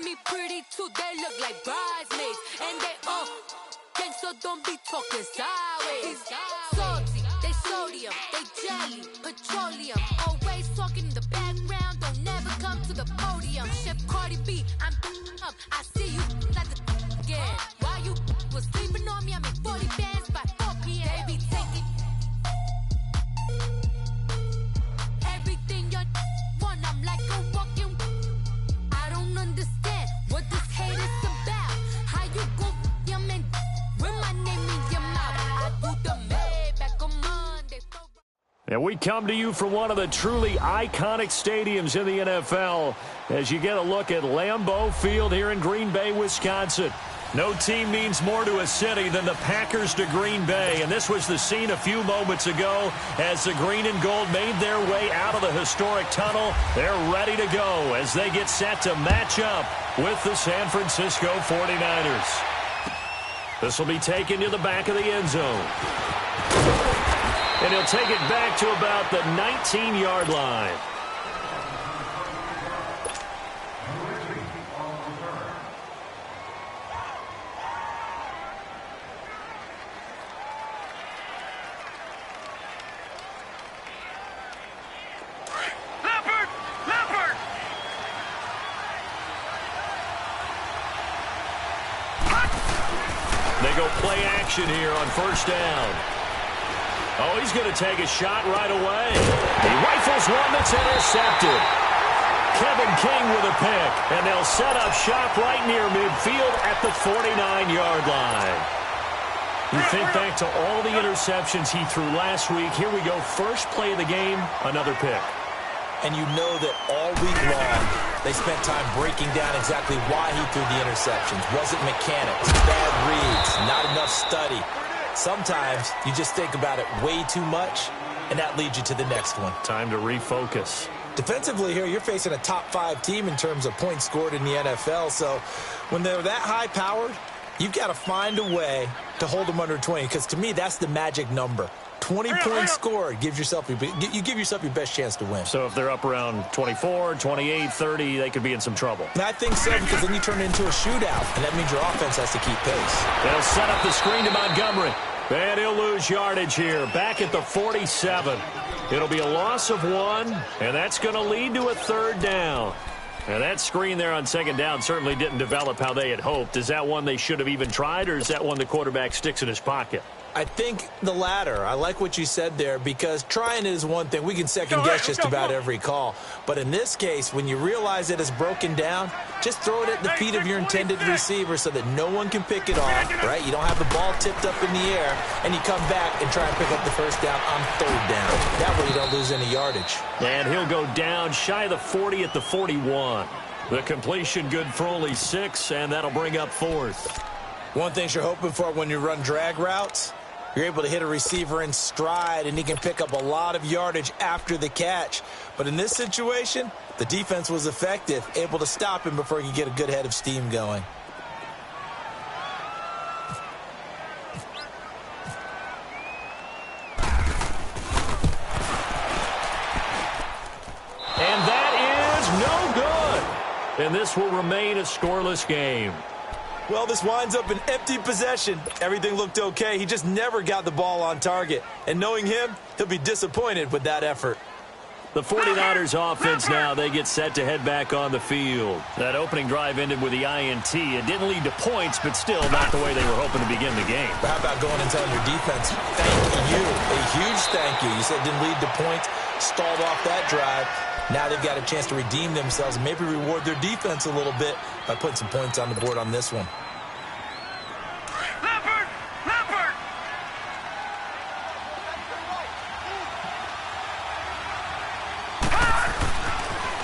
me pretty too, they look like bridesmaids. And they all gang, so don't be talking sideways. Salty, they sodium, they jelly, petroleum. Always talking in the background, don't never come to the podium. Chef Cardi B, I'm up, I see you like the again. While you was sleeping on me, I make 40 bands by 4 p.m. They be taking everything you want, I'm like a walking. I don't understand what this hate is about. How you go your man with my name in your mouth? I do the Maybach on Monday. And we come to you from one of the truly iconic stadiums in the NFL as you get a look at Lambeau Field here in Green Bay, Wisconsin. No team means more to a city than the Packers to Green Bay, and this was the scene a few moments ago as the green and gold made their way out of the historic tunnel. They're ready to go as they get set to match up with the San Francisco 49ers. This will be taken to the back of the end zone. And he'll take it back to about the 19-yard line. They go play action here on first down. Oh, he's going to take a shot right away. He rifles one that's intercepted. Kevin King with a pick, and they'll set up shop right near midfield at the 49-yard line. You think back to all the interceptions he threw last week. Here we go, first play of the game, another pick. And you know that all week long, they spent time breaking down exactly why he threw the interceptions. Was it mechanics, bad reads, not enough study? Sometimes you just think about it way too much, and that leads you to the next one. Time to refocus. Defensively here, you're facing a top-5 team in terms of points scored in the NFL, so when they're that high-powered, you've got to find a way to hold them under 20, because to me, that's the magic number. 20 points scored, you give yourself your best chance to win. So if they're up around 24, 28, 30, they could be in some trouble. And I think so, because then you turn it into a shootout, and that means your offense has to keep pace. They'll set up the screen to Montgomery. And he'll lose yardage here, back at the 47. It'll be a loss of 1, and that's going to lead to a third down. And that screen there on second down certainly didn't develop how they had hoped. Is that one they should have even tried, or is that one the quarterback sticks in his pocket? I think the latter. I like what you said there, because trying it is one thing. We can second-guess just about every call. But in this case, when you realize it is broken down, just throw it at the feet of your intended receiver so that no one can pick it off, right? You don't have the ball tipped up in the air, and you come back and try and pick up the first down on third down. That way you don't lose any yardage. And he'll go down shy of the 40 at the 41. The completion good for only 6, and that'll bring up fourth. One thing you're hoping for when you run drag routes, you're able to hit a receiver in stride, and he can pick up a lot of yardage after the catch. But in this situation, the defense was effective, able to stop him before he could get a good head of steam going. And that is no good. And this will remain a scoreless game. Well, this winds up an empty possession. Everything looked okay. He just never got the ball on target. And knowing him, he'll be disappointed with that effort. The 49ers offense now, they get set to head back on the field. That opening drive ended with the INT. It didn't lead to points, but still not the way they were hoping to begin the game. But how about going and telling your defense, thank you, a huge thank you. You said it didn't lead to points, stalled off that drive. Now they've got a chance to redeem themselves and maybe reward their defense a little bit by putting some points on the board on this one.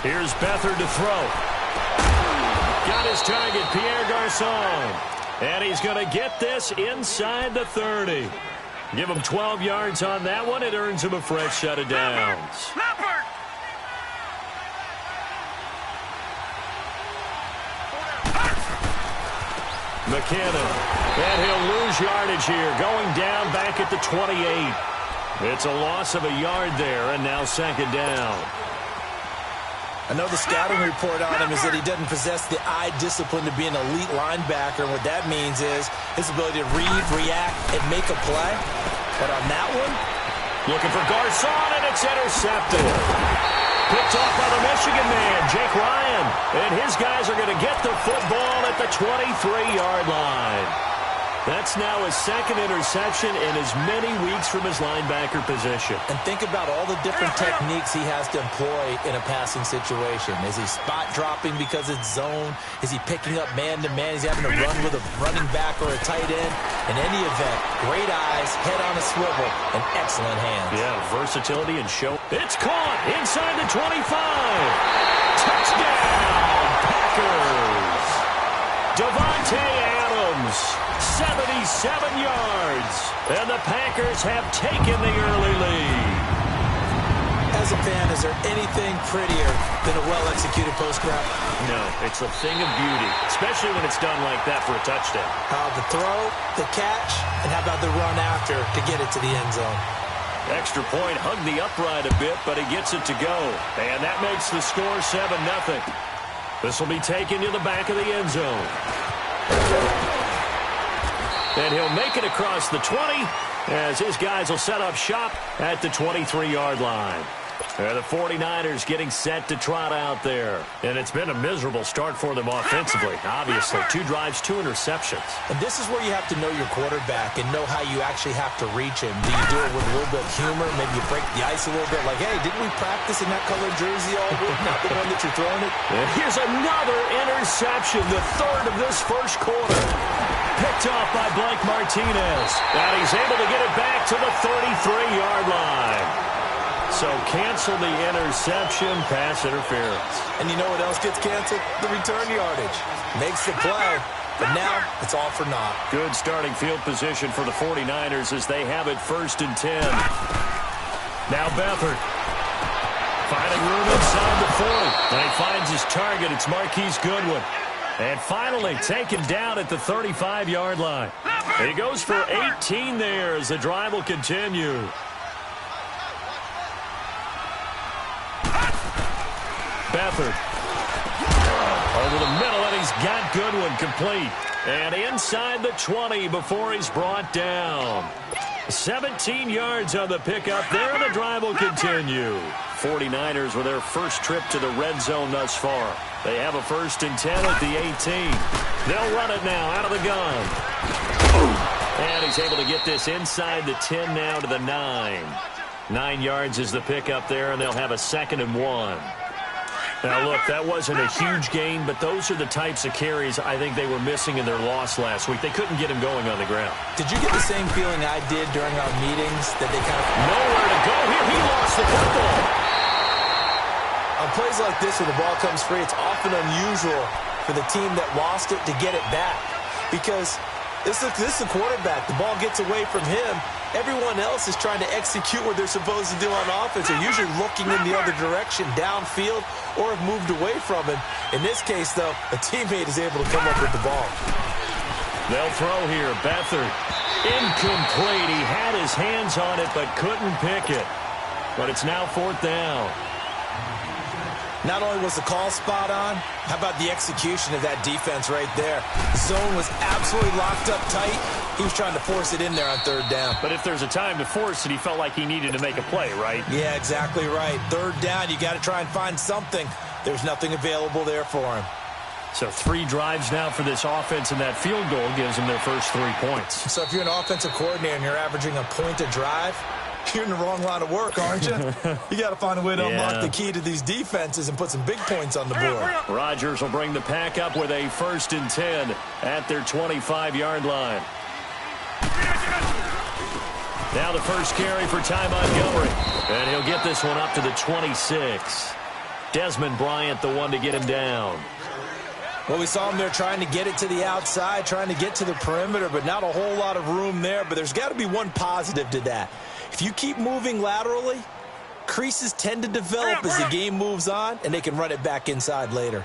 Here's Beathard to throw. Got his target, Pierre Garçon. And he's going to get this inside the 30. Give him 12 yards on that one. It earns him a fresh set of downs. McKinnon. And he'll lose yardage here, going down back at the 28. It's a loss of a yard there, and now second down. I know the scouting report on him is that he doesn't possess the eye discipline to be an elite linebacker. And what that means is his ability to read, react, and make a play. But on that one, looking for Garcon, and it's intercepted. Picked off by the Michigan man, Jake Ryan. And his guys are going to get the football at the 23-yard line. That's now his second interception in as many weeks from his linebacker position. And think about all the different techniques he has to employ in a passing situation. Is he spot dropping because it's zone? Is he picking up man-to-man? Is he having to run with a running back or a tight end? In any event, great eyes, head on a swivel, and excellent hands. Yeah, versatility and show. It's caught inside the 25. Touchdown, Packers. Devontae Adams, 77 yards. And the Packers have taken the early lead. As a fan, is there anything prettier than a well-executed post-grab? No, it's a thing of beauty, especially when it's done like that for a touchdown. How the throw, the catch, and how about the run after to get it to the end zone? Extra point, hugged the upright a bit, but he gets it to go. And that makes the score 7-0. This will be taken to the back of the end zone. And he'll make it across the 20 as his guys will set up shop at the 23-yard line. The 49ers getting set to trot out there. And it's been a miserable start for them offensively. Obviously, 2 drives, 2 interceptions. And this is where you have to know your quarterback and know how you actually have to reach him. Do you do it with a little bit of humor? Maybe you break the ice a little bit like, hey, didn't we practice in that colored jersey all week? Not the one that you're throwing it. And here's another interception, the third of this first quarter. Picked off by Blake Martinez. And he's able to get it back to the 33-yard line. So cancel the interception, pass interference. And you know what else gets canceled? The return yardage. Makes the play, but now it's all for naught. Good starting field position for the 49ers as they have it 1st and 10. Now Beathard. Finding room inside the 40. And he finds his target. It's Marquise Goodwin. And finally taken down at the 35-yard line. And he goes for 18 there as the drive will continue. Beathard over the middle, and he's got Goodwin complete. And inside the 20 before he's brought down. 17 yards on the pickup there, and the drive will continue. 49ers with their first trip to the red zone thus far. They have a 1st and 10 at the 18. They'll run it now out of the gun. And he's able to get this inside the 10 now to the 9. 9 yards is the pickup there, and they'll have a 2nd and 1. Now, look, that wasn't a huge gain, but those are the types of carries I think they were missing in their loss last week. They couldn't get him going on the ground. Did you get the same feeling I did during our meetings that they kind of... Nowhere to go here. He lost the football. On plays like this where the ball comes free, it's often unusual for the team that lost it to get it back. Because this is the quarterback. The ball gets away from him. Everyone else is trying to execute what they're supposed to do on offense. They're usually looking in the other direction, downfield, or have moved away from him. In this case, though, a teammate is able to come up with the ball. They'll throw here. Beathard. Incomplete. He had his hands on it, but couldn't pick it. But it's now 4th down. Not only was the call spot on, how about the execution of that defense right there? Zone was absolutely locked up tight. He was trying to force it in there on 3rd down. But if there's a time to force it, he felt like he needed to make a play, right? Yeah, exactly right. 3rd down, you got to try and find something. There's nothing available there for him. So 3 drives now for this offense, and that field goal gives them their first 3 points. So if you're an offensive coordinator and you're averaging a point a drive, you're in the wrong line of work, aren't you? You got to find a way to unlock the key to these defenses and put some big points on the board. Rodgers will bring the pack up with a 1st and 10 at their 25-yard line. Now the first carry for Ty Montgomery. And he'll get this one up to the 26. Desmond Bryant, the one to get him down. Well, we saw him there trying to get it to the outside, trying to get to the perimeter, but not a whole lot of room there. But there's got to be one positive to that. If you keep moving laterally, creases tend to develop as the game moves on, and they can run it back inside later.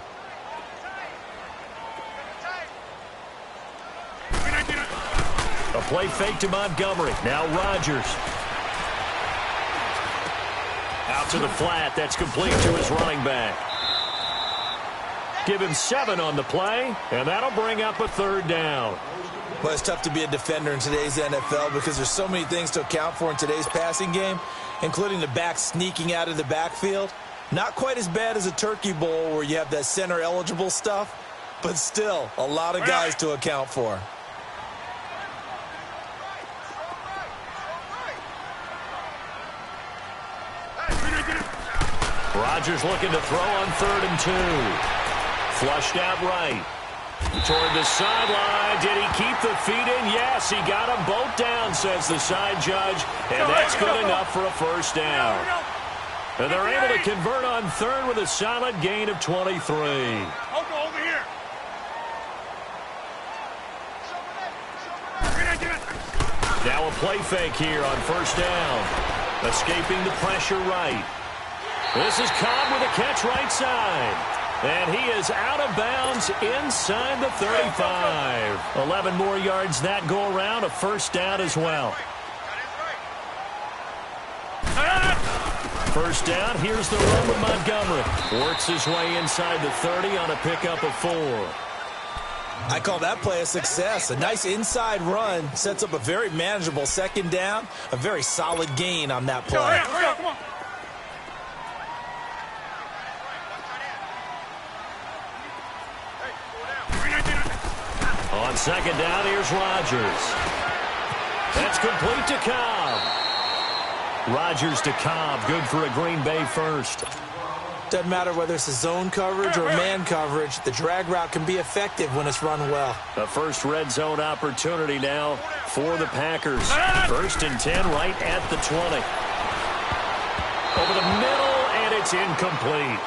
A play fake to Montgomery. Now Rodgers. Out to the flat. That's complete to his running back. Give him 7 on the play, and that'll bring up a 3rd down. Well, it's tough to be a defender in today's NFL because there's so many things to account for in today's passing game, including the back sneaking out of the backfield. Not quite as bad as a turkey bowl where you have that center-eligible stuff, but still a lot of guys to account for. Rodgers looking to throw on 3rd and 2. Flushed out right. Toward the sideline. Did he keep the feet in? Yes, he got them both down, says the side judge. And that's good enough for a 1st down. And they're able to convert on 3rd with a solid gain of 23. Over here. Now a play fake here on 1st down. Escaping the pressure right. This is Cobb with a catch right side. And he is out of bounds inside the 35. 11 more yards that go around, a 1st down as well. 1st down, here's the run with Montgomery. Works his way inside the 30 on a pickup of 4. I call that play a success. A nice inside run sets up a very manageable 2nd down. A very solid gain on that play. Come on. On 2nd down, here's Rodgers. That's complete to Cobb. Rodgers to Cobb, good for a Green Bay 1st. Doesn't matter whether it's a zone coverage or man coverage, the drag route can be effective when it's run well. The first red zone opportunity now for the Packers. 1st and 10 right at the 20. Over the middle, and it's incomplete.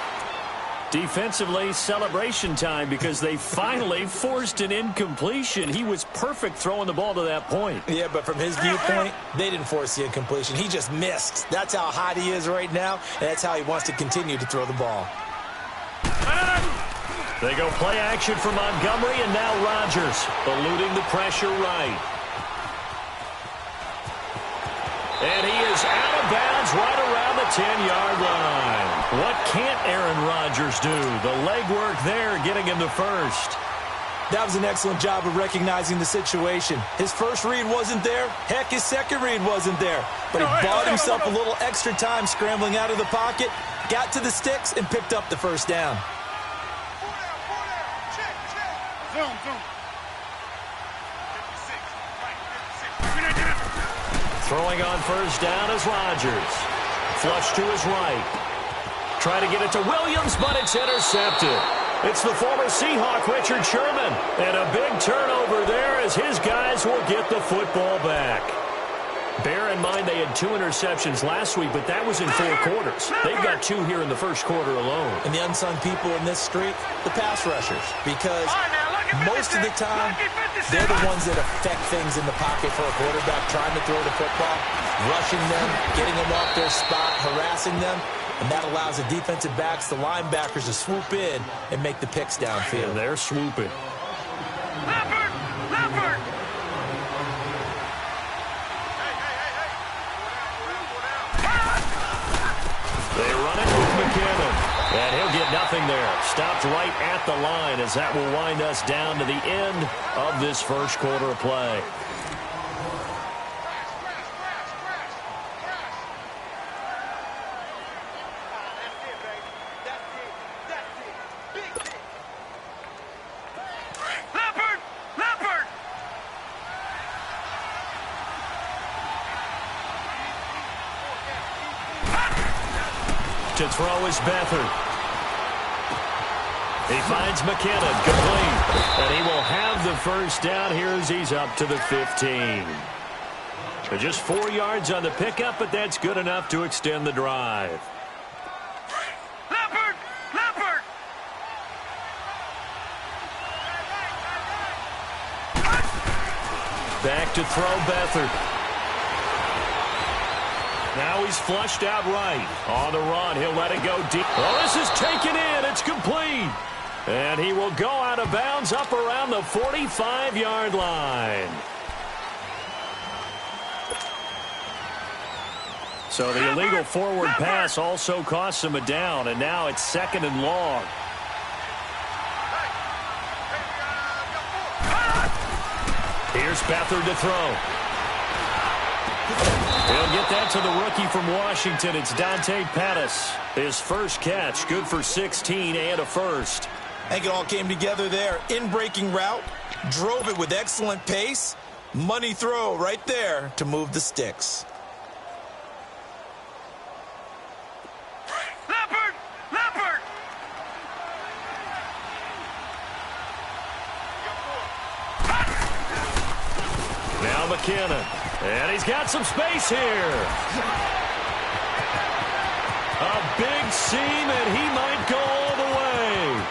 Defensively, celebration time because they finally forced an incompletion. He was perfect throwing the ball to that point. Yeah, but from his viewpoint, they didn't force the incompletion. He just missed. That's how hot he is right now, and that's how he wants to continue to throw the ball. They go play action for Montgomery, and now Rodgers eluding the pressure right. And he is out of bounds right around the 10-yard line. What can't Aaron Rodgers do? The legwork there getting him the 1st. That was an excellent job of recognizing the situation. His first read wasn't there. Heck, his second read wasn't there. But he bought himself a little extra time scrambling out of the pocket, got to the sticks, and picked up the 1st down. Zoom. Throwing on 1st down is Rodgers. Flush to his right. Try to get it to Williams, but it's intercepted. It's the former Seahawk, Richard Sherman. And a big turnover there as his guys will get the football back. Bear in mind they had 2 interceptions last week, but that was in 4 quarters. They've got 2 here in the 1st quarter alone. And the unsung people in this streak, the pass rushers. Because most of the time, they're the ones that affect things in the pocket for a quarterback, trying to throw the football, rushing them, getting them off their spot, harassing them. And that allows the defensive backs, the linebackers, to swoop in and make the picks downfield. And they're swooping. Leopard! They run it with McKinnon. And he'll get nothing there. Stopped right at the line as that will wind us down to the end of this 1st quarter of play. To throw is Beathard. He finds McKinnon, complete. And he will have the 1st down here as he's up to the 15. So just 4 yards on the pickup, but that's good enough to extend the drive. Leopard! Back to throw Beathard. Now he's flushed out right. On the run, he'll let it go deep. Oh, this is taken in. It's complete. And he will go out of bounds up around the 45-yard line. So the illegal forward pass also costs him a down, and now it's 2nd and long. Here's Beathard to throw. He'll get that to the rookie from Washington. It's Dante Pettis. His first catch, good for 16 and a first. I think it all came together there. In-breaking route, drove it with excellent pace. Money throw right there to move the sticks. Leopard! Now McKinnon. And he's got some space here. A big seam, and he might go all the way.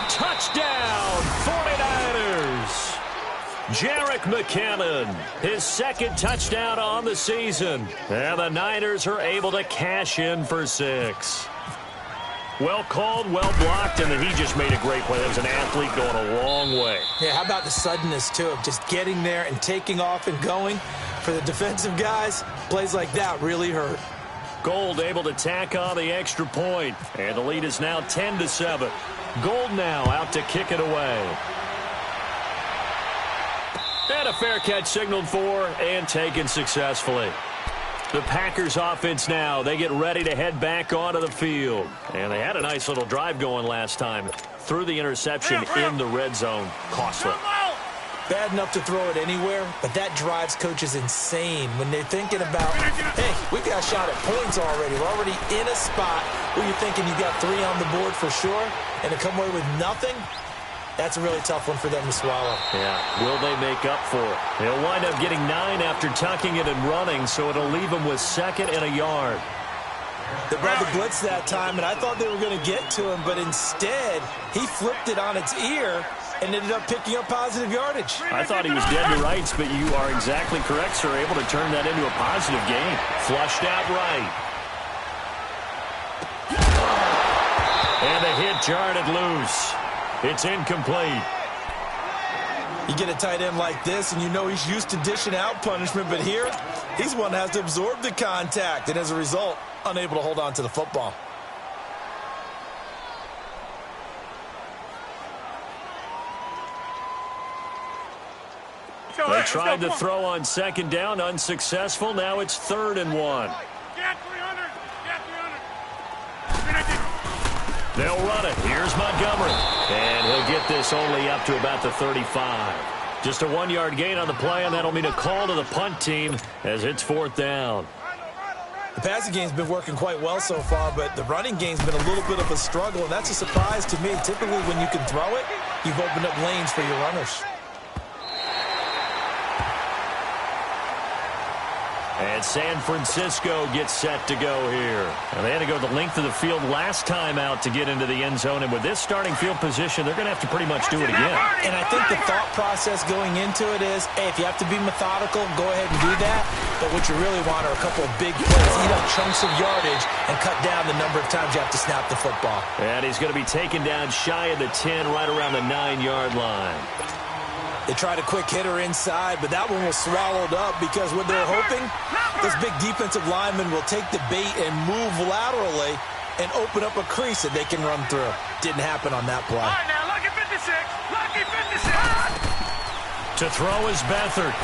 Touchdown, 49ers. Jerick McKinnon, his second touchdown on the season. And the Niners are able to cash in for 6. Well called, well blocked, and then he just made a great play. That was an athlete going a long way. Yeah, how about the suddenness, too, of just getting there and taking off and going? For the defensive guys, plays like that really hurt. Gold able to tack on the extra point, and the lead is now 10-7. Gold now out to kick it away. And a fair catch signaled for and taken successfully. The Packers offense now, they get ready to head back onto the field. And they had a nice little drive going last time. Threw the interception in the red zone. Costly. Bad enough to throw it anywhere, but that drives coaches insane when they're thinking about, hey, we've got a shot at points already. We're already in a spot where you're thinking you got 3 on the board for sure, and to come away with nothing, that's a really tough one for them to swallow. Yeah, will they make up for it? They'll wind up getting 9 after tucking it and running, so it'll leave them with 2nd and a yard. They brought the blitz that time, and I thought they were going to get to him, but instead, he flipped it on its ear and ended up picking up positive yardage. I thought he was dead to rights, but you are exactly correct, sir. Able to turn that into a positive gain. Flushed out right. And the hit jarred it loose. It's incomplete. You get a tight end like this, and you know he's used to dishing out punishment, but here, he's one that has to absorb the contact, and as a result, unable to hold on to the football. They tried to throw on 2nd down, unsuccessful. Now it's 3rd and 1. Get 300! Get 300! They'll run it. Here's Montgomery. And he'll get this only up to about the 35. Just a 1-yard gain on the play, and that'll mean a call to the punt team as it's 4th down. The passing game's been working quite well so far, but the running game's been a little bit of a struggle, and that's a surprise to me. Typically, when you can throw it, you've opened up lanes for your runners. And San Francisco gets set to go here. And they had to go the length of the field last time out to get into the end zone. And with this starting field position, they're going to have to pretty much do it again. And I think the thought process going into it is, hey, if you have to be methodical, go ahead and do that. But what you really want are a couple of big plays, eat up chunks of yardage, and cut down the number of times you have to snap the football. And he's going to be taken down shy of the 10, right around the 9-yard line. They tried a quick hitter inside, but that one was swallowed up because what they're hoping, this big defensive lineman will take the bait and move laterally and open up a crease that they can run through. Didn't happen on that play. All right, now, lucky 56. Lucky 56. To throw is Beathard.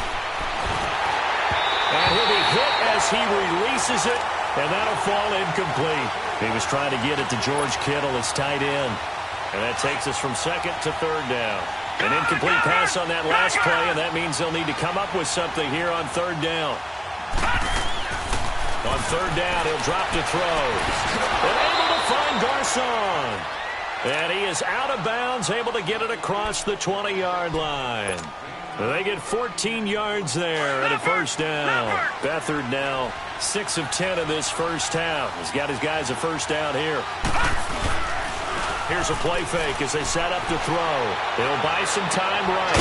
And he'll be hit as he releases it, and that'll fall incomplete. He was trying to get it to George Kittle, his tight end. And that takes us from 2nd to 3rd down. An incomplete pass on that last play, and that means they'll need to come up with something here on 3rd down. On 3rd down, he'll drop to throw. And able to find Garcon. And he is out of bounds, able to get it across the 20-yard line. They get 14 yards there at a 1st down. Beathard now 6 of 10 of this first half. He's got his guys a 1st down here. Here's a play fake as they set up to throw. They'll buy some time right.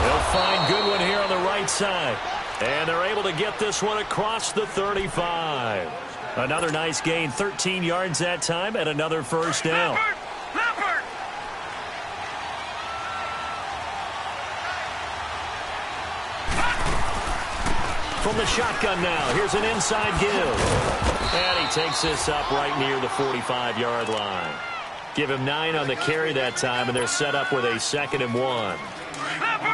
They'll find Goodwin here on the right side. And they're able to get this one across the 35. Another nice gain, 13 yards that time, and another 1st down. From the shotgun now, here's an inside give. And he takes this up right near the 45-yard line. Give him 9 on the carry that time, and they're set up with a 2nd and 1.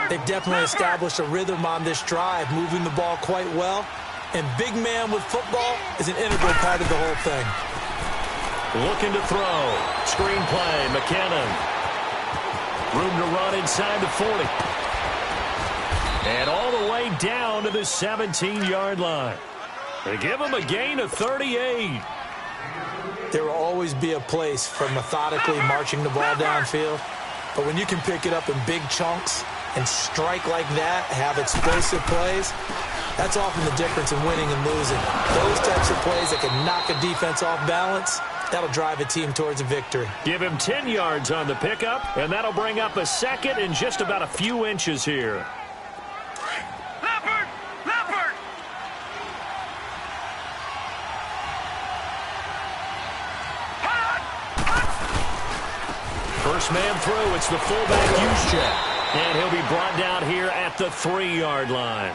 They've definitely established a rhythm on this drive, moving the ball quite well. And big man with football is an integral part of the whole thing. Looking to throw. Screen play, McKinnon. Room to run inside the 40. And all the way down to the 17-yard line. They give him a gain of 38. There will always be a place for methodically marching the ball downfield. But when you can pick it up in big chunks and strike like that, have explosive plays, that's often the difference in winning and losing. Those types of plays that can knock a defense off balance, that'll drive a team towards a victory. Give him 10 yards on the pickup, and that'll bring up a second and just about a few inches here. First man through, it's the fullback Juszczyk. And he'll be brought down here at the 3-yard line.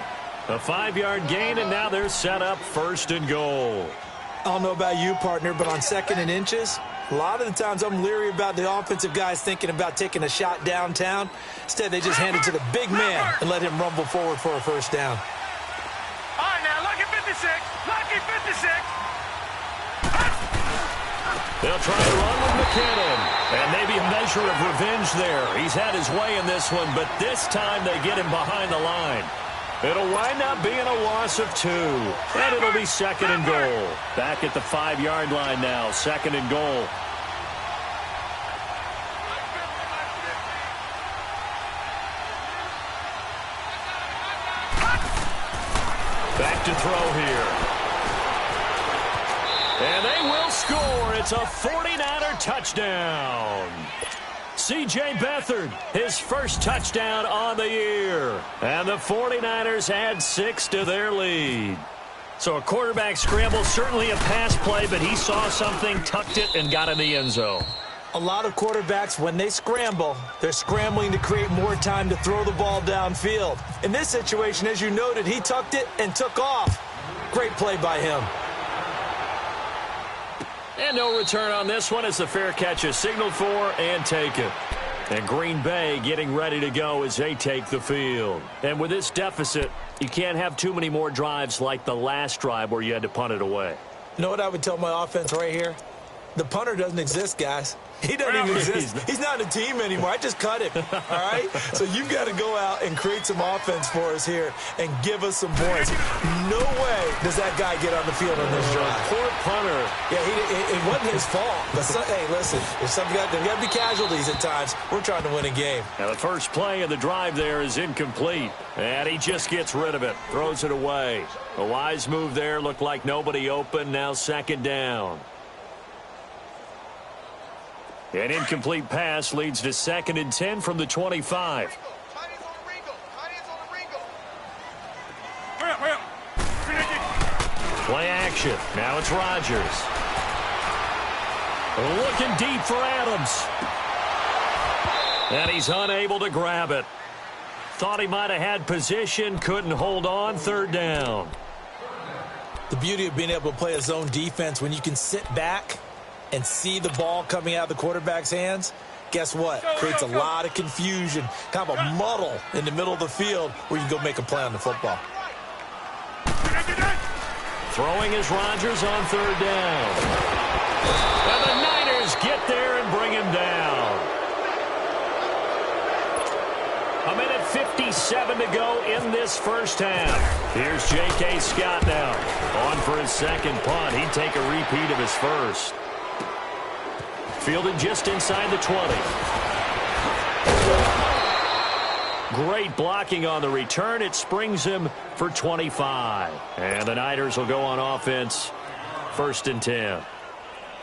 A 5-yard gain, and now they're set up 1st and goal. I don't know about you, partner, but on 2nd and inches, a lot of the times I'm leery about the offensive guys thinking about taking a shot downtown. Instead, they just hand it to the big man and let him rumble forward for a first down. All right, now, lucky 56. Lucky 56. They'll try to run with McKinnon. And maybe a measure of revenge there. He's had his way in this one, but this time they get him behind the line. It'll wind up being a loss of 2. And it'll be 2nd and goal. Back at the 5-yard line now, 2nd and goal. Back to throw here. And they will score. It's a 49er touchdown. C.J. Beathard, his first touchdown on the year. And the 49ers add 6 to their lead. So a quarterback scramble, certainly a pass play, but he saw something, tucked it, and got in the end zone. A lot of quarterbacks, when they scramble, they're scrambling to create more time to throw the ball downfield. In this situation, as you noted, he tucked it and took off. Great play by him. And no return on this one as the fair catch is signaled for and taken. And Green Bay getting ready to go as they take the field. And with this deficit, you can't have too many more drives like the last drive where you had to punt it away. You know what I would tell my offense right here? The punter doesn't exist, guys. He doesn't even exist. He's not a team anymore. I just cut him, all right? So you've got to go out and create some offense for us here and give us some points. No way does that guy get on the field on this drive. Poor punter. Yeah, it wasn't his fault. But, hey, listen, there's got to be casualties at times. We're trying to win a game. Now the first play of the drive there is incomplete. And he just gets rid of it, throws it away. A wise move there. Looked like nobody open. Now 2nd down. An incomplete pass leads to 2nd and 10 from the 25. Play action. Now it's Rodgers. Looking deep for Adams. And he's unable to grab it. Thought he might have had position, couldn't hold on. 3rd down. The beauty of being able to play a zone defense when you can sit back and see the ball coming out of the quarterback's hands, guess what? Creates a lot of confusion, kind of a muddle in the middle of the field where you can go make a play on the football. Throwing is Rodgers on 3rd down. And the Niners get there and bring him down. A minute 57 to go in this first half. Here's J.K. Scott now. On for his 2nd punt. He'd take a repeat of his first. Fielded just inside the 20. Great blocking on the return. It springs him for 25. And the Niners will go on offense. 1st and 10.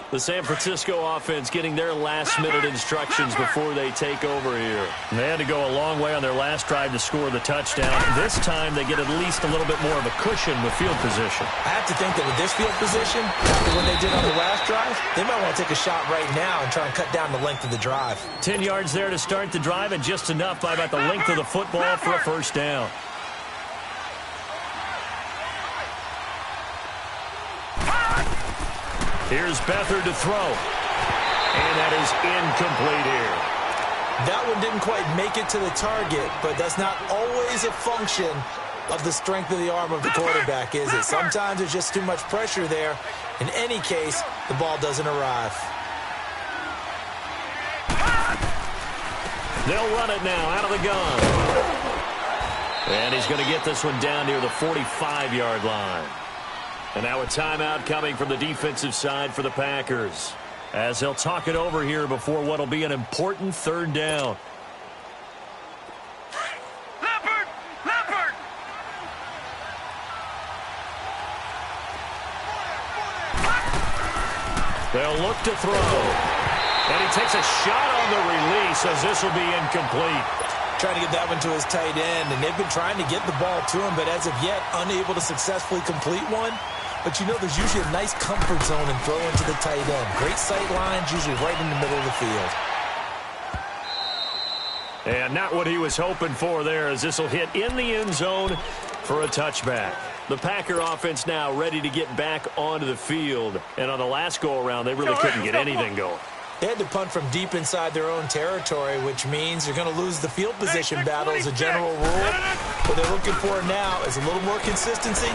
The San Francisco offense getting their last-minute instructions before they take over here. They had to go a long way on their last drive to score the touchdown. This time they get at least a little bit more of a cushion with field position. I have to think that with this field position, after what they did on the last drive, they might want to take a shot right now and try and cut down the length of the drive. 10 yards there to start the drive, and just enough by about the length of the football for a first down. Here's Beathard to throw. And that is incomplete here. That one didn't quite make it to the target, but that's not always a function of the strength of the arm of the quarterback, is it? Sometimes there's just too much pressure there. In any case, the ball doesn't arrive. They'll run it now out of the gun. And he's going to get this one down near the 45-yard line. And now a timeout coming from the defensive side for the Packers, as they'll talk it over here before what will be an important third down. Leopard! They'll look to throw. And he takes a shot on the release, as this will be incomplete. Trying to get that one to his tight end, and they've been trying to get the ball to him, but as of yet, unable to successfully complete one. But you know, there's usually a nice comfort zone in throwing to the tight end. Great sight lines, usually right in the middle of the field. And not what he was hoping for there, as this will hit in the end zone for a touchback. The Packer offense now ready to get back onto the field. And on the last go-around, they really couldn't get anything going. They had to punt from deep inside their own territory, which means they're going to lose the field position battle as a general rule. What they're looking for now is a little more consistency,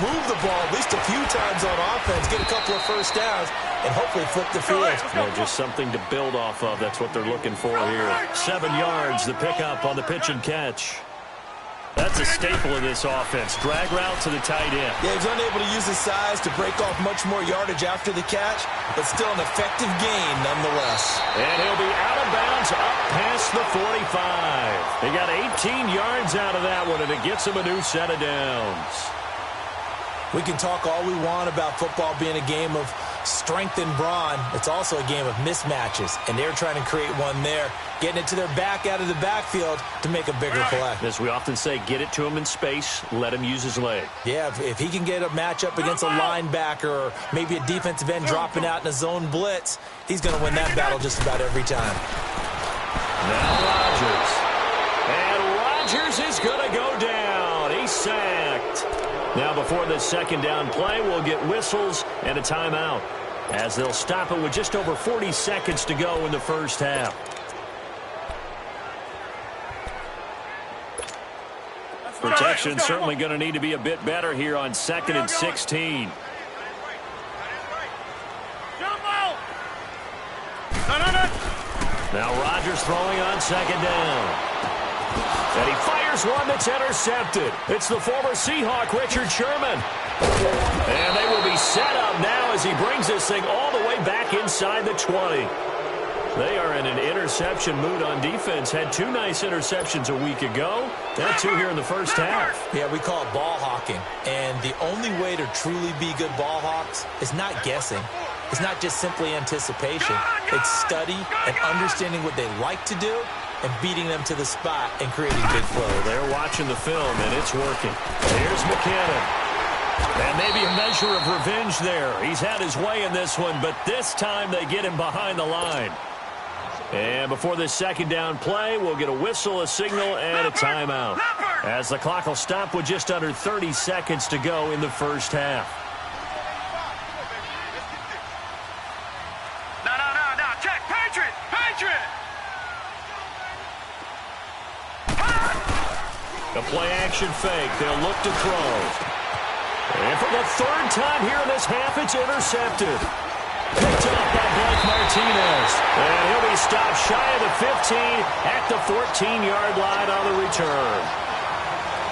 move the ball at least a few times on offense, get a couple of first downs, and hopefully flip the field. Yeah, just something to build off of. That's what they're looking for here. 7 yards, the pickup on the pitch and catch. That's a staple of this offense. Drag route to the tight end. Yeah, he's unable to use his size to break off much more yardage after the catch, but still an effective gain nonetheless. And he'll be out of bounds up past the 45. They got 18 yards out of that one, and it gets him a new set of downs. We can talk all we want about football being a game of strength and brawn. It's also a game of mismatches, and they're trying to create one there, getting it to their back out of the backfield to make a bigger play. As we often say, get it to him in space, let him use his leg. Yeah, if he can get a matchup against a linebacker or maybe a defensive end dropping out in a zone blitz, he's going to win that battle just about every time. Now Rodgers. And Rodgers is going to go down. He's sacked. Now before this second down play, we'll get whistles and a timeout, as they'll stop it with just over 40 seconds to go in the first half. Protection certainly going to need to be a bit better here on 2nd and 16. Now Rodgers throwing on 2nd down. And he fires one that's intercepted. It's the former Seahawk, Richard Sherman. And they will be set up now as he brings this thing all the way back inside the 20. They are in an interception mood on defense. Had 2 nice interceptions a week ago. Now 2 here in the first half. Yeah, we call it ball hawking. And the only way to truly be good ball hawks is not guessing. It's not just simply anticipation. It's study and understanding what they like to do and beating them to the spot and creating big plays. They're watching the film, and it's working. Here's McKinnon. And maybe a measure of revenge there. He's had his way in this one, but this time they get him behind the line. And before this second down play, we'll get a whistle, a signal, and a timeout, as the clock will stop with just under 30 seconds to go in the first half. No, check, Patriot! A play-action fake. They'll look to throw. And for the 3rd time here in this half, it's intercepted. Picked up by Blake Martinez. And he'll be stopped shy of the 15 at the 14-yard line on the return.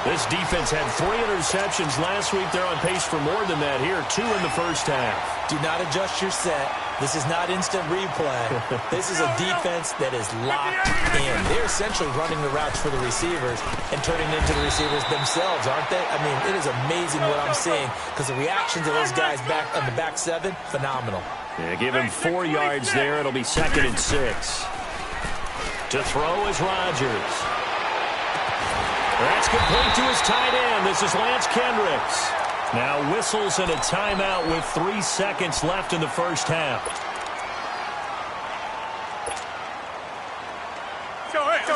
This defense had 3 interceptions last week. They're on pace for more than that here. 2 in the first half. Do not adjust your set. This is not instant replay. This is a defense that is locked in. They're essentially running the routes for the receivers and turning it into the receivers themselves, aren't they? I mean, it is amazing what I'm seeing, because the reactions of those guys back on the back 7, phenomenal. Yeah, give him 4 yards there. It'll be 2nd and 6. To throw is Rodgers. That's complete to his tight end. This is Lance Kendricks. Now whistles and a timeout with 3 seconds left in the first half.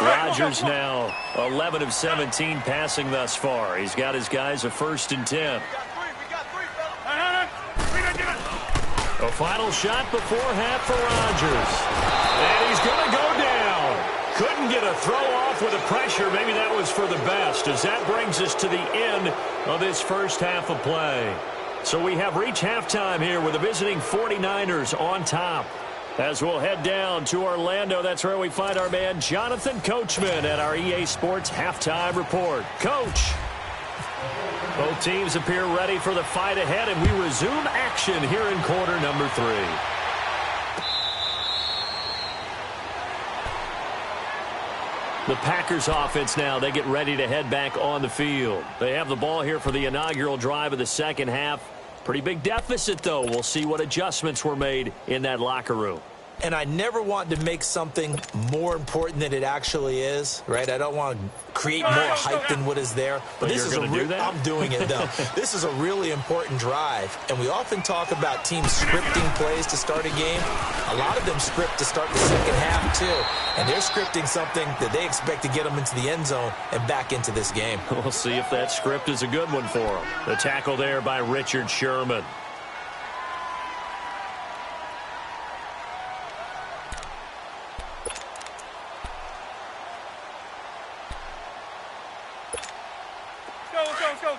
Rodgers now 11 of 17 passing thus far. He's got his guys a 1st and 10. A final shot before half for Rodgers. And he's going to go down. Couldn't get a throw off with the pressure. Maybe that was for the best, as that brings us to the end of this first half of play. So we have reached halftime here with the visiting 49ers on top. As we'll head down to Orlando, that's where we find our man Jonathan Coachman at our EA Sports Halftime Report. Coach. Both teams appear ready for the fight ahead, and we resume action here in quarter number 3. The Packers offense now, they get ready to head back on the field. They have the ball here for the inaugural drive of the second half. Pretty big deficit, though. We'll see what adjustments were made in that locker room. And I never want to make something more important than it actually is, right? I don't want to create more hype than what is there. But this is I'm doing it, though. This is a really important drive. And we often talk about teams scripting plays to start a game. A lot of them script to start the second half, too. And they're scripting something that they expect to get them into the end zone and back into this game. We'll see if that script is a good one for them. The tackle there by Richard Sherman. Let's go.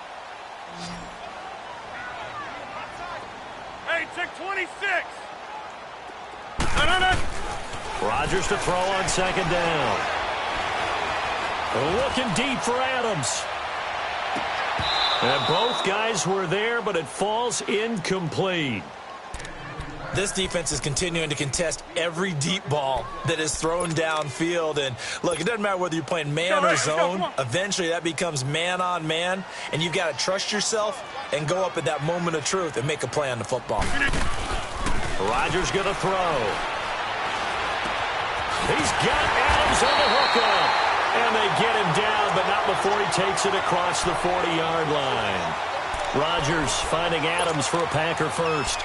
Hey, check 26. No. Rodgers to throw on second down. Looking deep for Adams. And both guys were there, but it falls incomplete. This defense is continuing to contest every deep ball that is thrown downfield. And, look, it doesn't matter whether you're playing man or zone. Eventually, that becomes man-on-man. And you've got to trust yourself and go up at that moment of truth and make a play on the football. Rodgers going to throw. He's got Adams on the hookup. And they get him down, but not before he takes it across the 40-yard line. Rodgers finding Adams for a Packer first.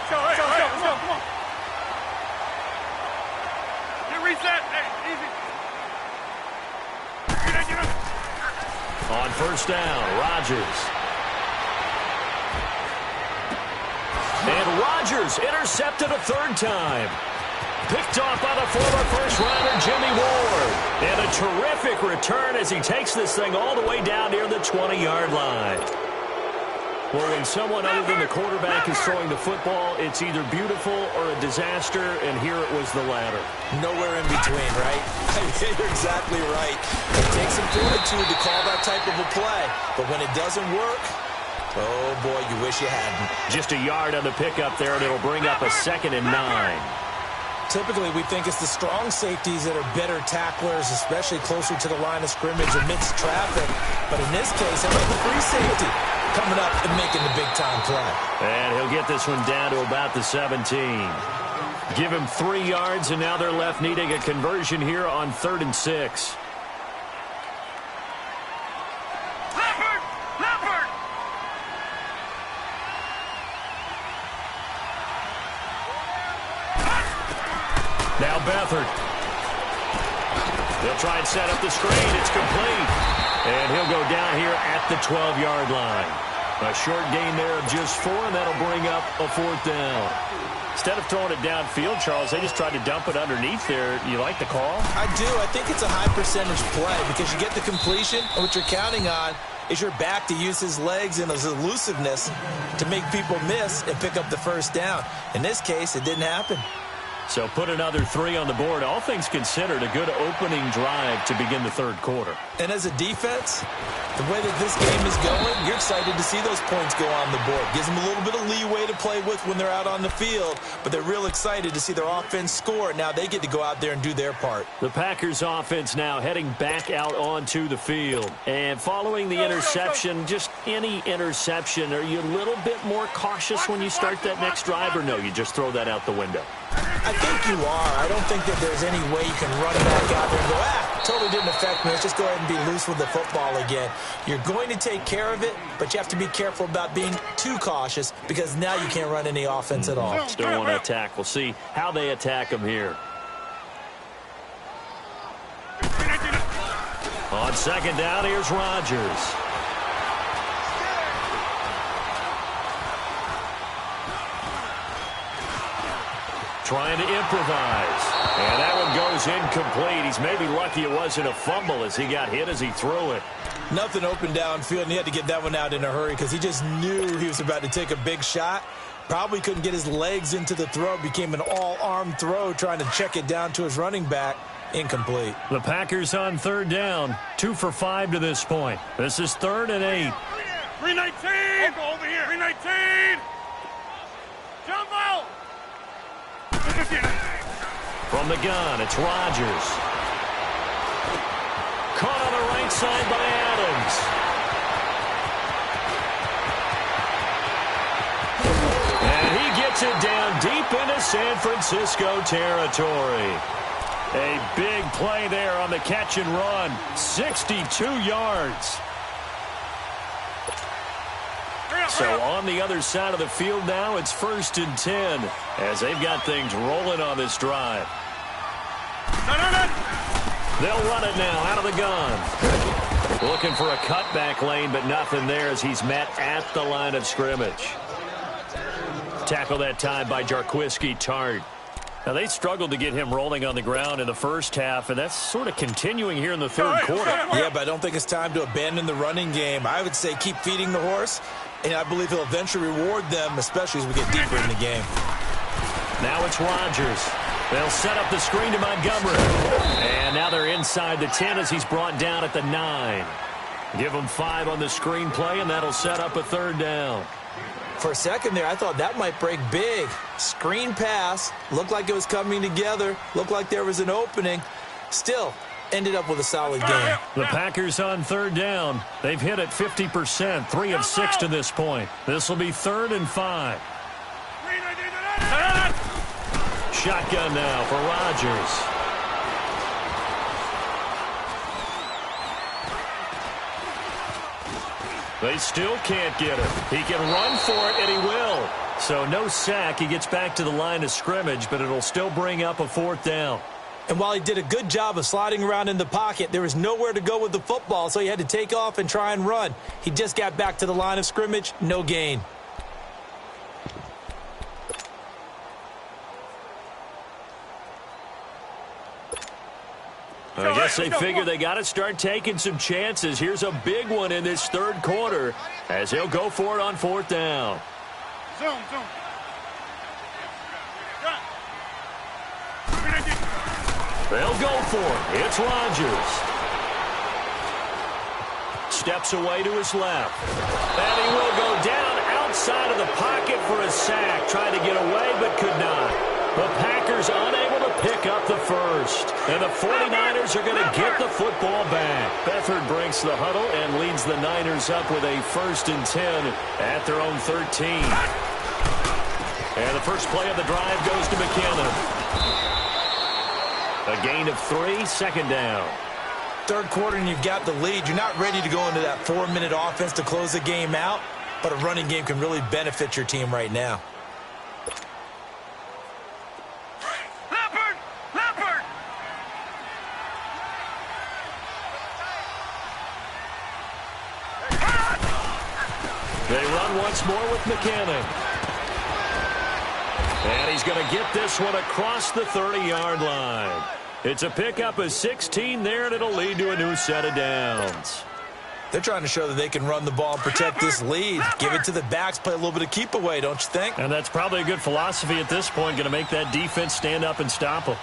Come on. Get reset. Hey, easy. Get up. On first down, Rodgers. And Rodgers intercepted a third time. Picked off by the former first-rounder Jimmy Ward. And a terrific return as he takes this thing all the way down near the 20-yard line. Well, when someone other than the quarterback is throwing the football, it's either beautiful or a disaster, and here it was the latter. Nowhere in between, right? You're exactly right. It takes some fortitude to call that type of a play, but when it doesn't work, oh, boy, you wish you hadn't. Just a yard on the pickup there, and it'll bring up a 2nd and 9. Typically, we think it's the strong safeties that are better tacklers, especially closer to the line of scrimmage amidst traffic. But in this case, how about the free safety coming up and making the big-time play? And he'll get this one down to about the 17. Give him 3 yards, and now they're left needing a conversion here on 3rd and 6. Now Beathard. They'll try and set up the screen. It's complete. And he'll go down here at the 12-yard line. A short gain there of just 4, and that'll bring up a 4th down. Instead of throwing it downfield, Charles, they just tried to dump it underneath there. You like the call? I do. I think it's a high-percentage play because you get the completion, and what you're counting on is your back to use his legs and his elusiveness to make people miss and pick up the first down. In this case, it didn't happen. So put another 3 on the board. All things considered, a good opening drive to begin the 3rd quarter. And as a defense, the way that this game is going, you're excited to see those points go on the board. Gives them a little bit of leeway to play with when they're out on the field, but they're real excited to see their offense score. Now they get to go out there and do their part. The Packers offense now heading back out onto the field. And following the interception, just any interception, are you a little bit more cautious when you start that next drive, or no, you just throw that out the window? I think you are. I don't think that there's any way you can run back out there and go, totally didn't affect me. Let's just go ahead and be loose with the football again. You're going to take care of it, but you have to be careful about being too cautious because now you can't run any offense at all. Still want to attack. We'll see how they attack them here. On second down, here's Rodgers. trying to improvise. And that one goes incomplete. He's maybe lucky it wasn't a fumble as he got hit as he threw it. Nothing open downfield, and he had to get that one out in a hurry because he just knew he was about to take a big shot. Probably couldn't get his legs into the throw. Became an all-arm throw trying to check it down to his running back. Incomplete. The Packers on third down. 2 for 5 to this point. This is 3rd and 8. 319. Over here. 319. Jumbo. From the gun, it's Rodgers. Caught on the right side by Adams. And he gets it down deep into San Francisco territory. A big play there on the catch and run. 62 yards. So on the other side of the field now, it's 1st and 10 as they've got things rolling on this drive. They'll run it now out of the gun. Looking for a cutback lane, but nothing there as he's met at the line of scrimmage. Tackle that time by Jarquiski Tart. Now, they struggled to get him rolling on the ground in the first half, and that's sort of continuing here in the third quarter. Yeah, but I don't think it's time to abandon the running game. I would say keep feeding the horse, and I believe he'll eventually reward them, especially as we get deeper in the game. Now it's Rodgers. They'll set up the screen to Montgomery. And now they're inside the 10 as he's brought down at the 9. Give him 5 on the screen play, and that'll set up a 3rd down. For a second there, I thought that might break big. Screen pass. Looked like it was coming together. Looked like there was an opening. Still, ended up with a solid game. The Packers on 3rd down. They've hit it 50%, 3 of 6 to this point. This will be 3rd and 5. Shotgun now for Rodgers. They still can't get it. He can run for it, and he will. So no sack. He gets back to the line of scrimmage, but it'll still bring up a 4th down. And while he did a good job of sliding around in the pocket, there was nowhere to go with the football, so he had to take off and try and run. He just got back to the line of scrimmage. No gain. I guess they figure they got to start taking some chances. Here's a big one in this third quarter as he'll go for it on 4th down. Zoom. They'll go for it. It's Rodgers. Steps away to his left. And he will go down outside of the pocket for a sack. Trying to get away but could not. The Packers unable to pick up the first. And the 49ers are going to get the football back. Beathard breaks the huddle and leads the Niners up with a 1st and 10 at their own 13. And the first play of the drive goes to McKinnon. A gain of 3, 2nd down. Third quarter and you've got the lead. You're not ready to go into that 4-minute offense to close the game out, but a running game can really benefit your team right now. They run once more with McKinnon. And he's going to get this one across the 30-yard line. It's a pickup of 16 there, and it'll lead to a new set of downs. They're trying to show that they can run the ball and protect this lead. Give it to the backs, play a little bit of keep away, don't you think? And that's probably a good philosophy at this point, going to make that defense stand up and stop them.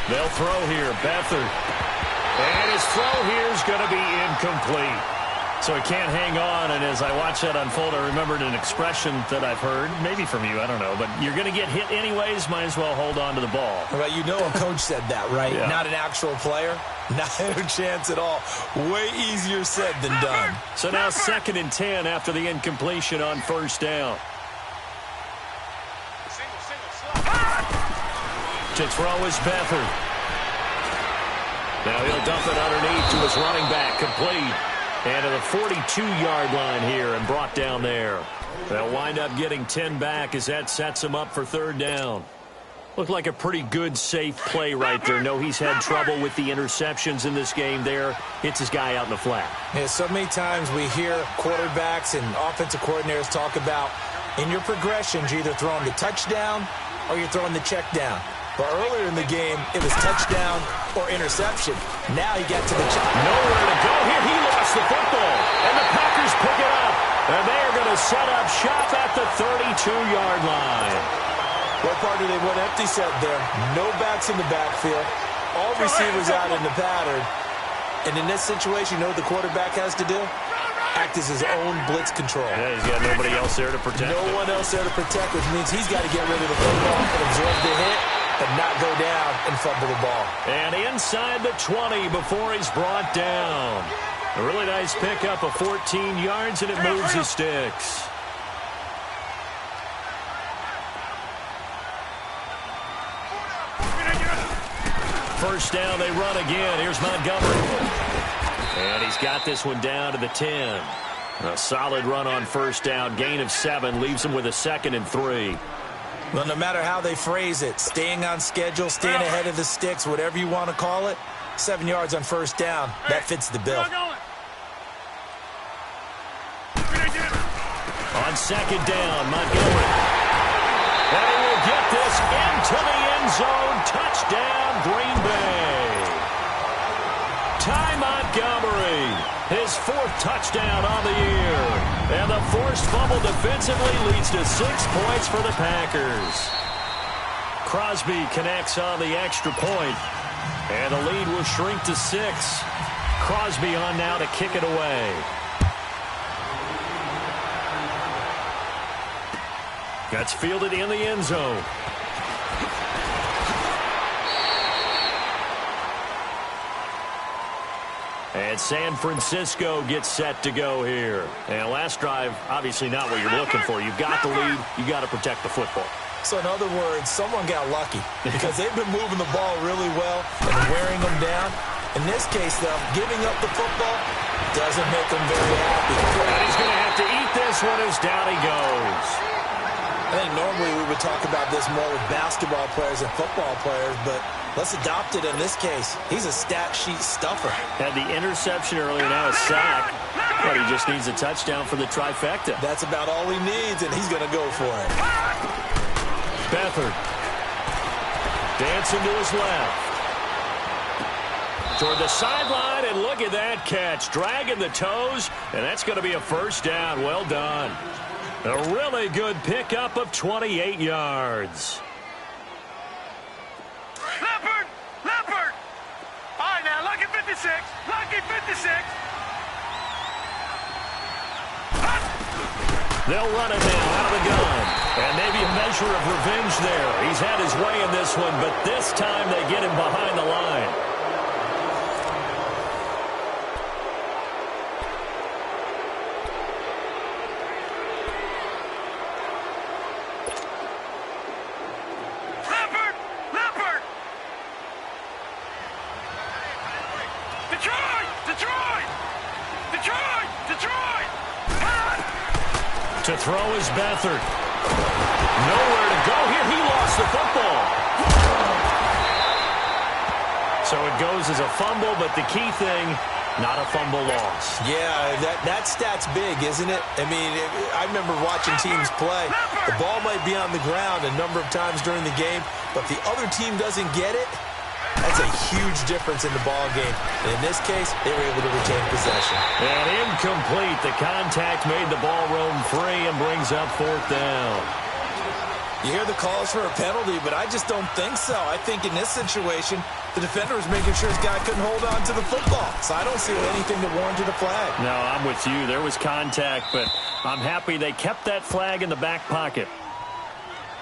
They'll throw here, Beathard. And his throw here is going to be incomplete. So he can't hang on, and as I watch that unfold, I remembered an expression that I've heard, maybe from you, I don't know, but you're going to get hit anyways, might as well hold on to the ball. Right, you know a coach said that, right? Yeah. Not an actual player. Not a chance at all. Way easier said than done. So now 2nd and 10 after the incompletion on 1st down. To throw is Beathard. Now he'll dump it underneath to his running back, complete. And to the 42-yard line here and brought down there. They'll wind up getting 10 back as that sets him up for 3rd down. Looked like a pretty good, safe play right there. No, he's had trouble with the interceptions in this game there. Hits his guy out in the flat. Yeah, so many times we hear quarterbacks and offensive coordinators talk about in your progressions, you're either throwing the touchdown or you're throwing the check down. But earlier in the game, it was touchdown or interception. Now he got to the check. Nowhere to go here. He lost the football, and the Packers pick it up. And they are going to set up shop at the 32-yard line. What part do they went empty set there? No backs in the backfield. All receivers out in the pattern. And in this situation, you know what the quarterback has to do? Act as his own blitz control. Yeah, he's got nobody else there to protect him. No one else there to protect, which means he's got to get rid of the football and absorb the hit, but not go down and fumble the ball. And inside the 20 before he's brought down. A really nice pickup of 14 yards, and it moves the sticks. First down, they run again. Here's Montgomery. And he's got this one down to the 10. A solid run on first down. Gain of 7 leaves him with a 2nd and 3. Well, no matter how they phrase it, staying on schedule, staying ahead of the sticks, whatever you want to call it, 7 yards on first down, that fits the bill. On second down, Montgomery. And he will get this into the end zone. Touchdown, Green Bay. Ty Montgomery, his 4th touchdown on the year. And the forced fumble defensively leads to 6 points for the Packers. Crosby connects on the extra point, and the lead will shrink to 6. Crosby on now to kick it away. That's fielded in the end zone. And San Francisco gets set to go here. And last drive, obviously not what you're looking for. You've got the lead. You've got to protect the football. So in other words, someone got lucky because they've been moving the ball really well and wearing them down. In this case, though, giving up the football doesn't make them very happy. And he's going to have to eat this one as down he goes. I think normally we would talk about this more with basketball players and football players, but let's adopt it in this case. He's a stat sheet stuffer. Had the interception earlier, now a sack, but he just needs a touchdown for the trifecta. That's about all he needs, and he's going to go for it. Beathard dancing to his left. Toward the sideline, and look at that catch. Dragging the toes, and that's going to be a first down. Well done. A really good pickup of 28 yards. Leopard! Leopard! All right, now, lucky 56. Lucky 56. They'll run it now out of the gun. And maybe a measure of revenge there. He's had his way in this one, but this time they get him behind the line. To throw is Beathard. Nowhere to go here. He lost the football. So it goes as a fumble, but the key thing, not a fumble loss. Yeah, that stat's big, isn't it? I mean, I remember watching teams play. The ball might be on the ground a number of times during the game, but if the other team doesn't get it, that's a huge difference in the ball game. And in this case, they were able to retain possession. And incomplete. The contact made the ball roam free and brings up 4th down. You hear the calls for a penalty, but I just don't think so. I think in this situation, the defender was making sure his guy couldn't hold on to the football. So I don't see anything that warranted a flag. No, I'm with you. There was contact, but I'm happy they kept that flag in the back pocket.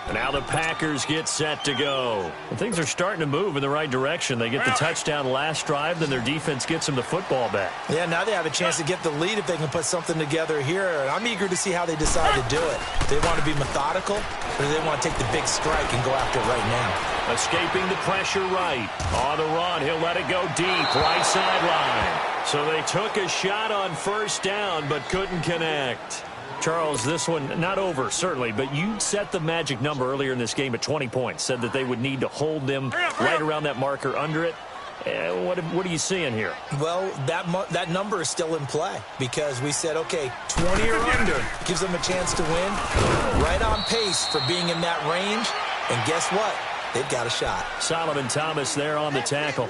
And now the Packers get set to go. And things are starting to move in the right direction. They get the touchdown last drive, then their defense gets them the football back. Yeah, now they have a chance to get the lead if they can put something together here. And I'm eager to see how they decide to do it. Do they want to be methodical, or do they want to take the big strike and go after it right now? Escaping the pressure right. On the run, he'll let it go deep, right sideline. So they took a shot on first down, but couldn't connect. Charles, this one not over, certainly, but you set the magic number earlier in this game at 20 points, said that they would need to hold them right around that marker under it. What are you seeing here? Well, that number is still in play because we said, okay, 20 or under gives them a chance to win. Right on pace for being in that range. And guess what? They've got a shot. Solomon Thomas there on the tackle.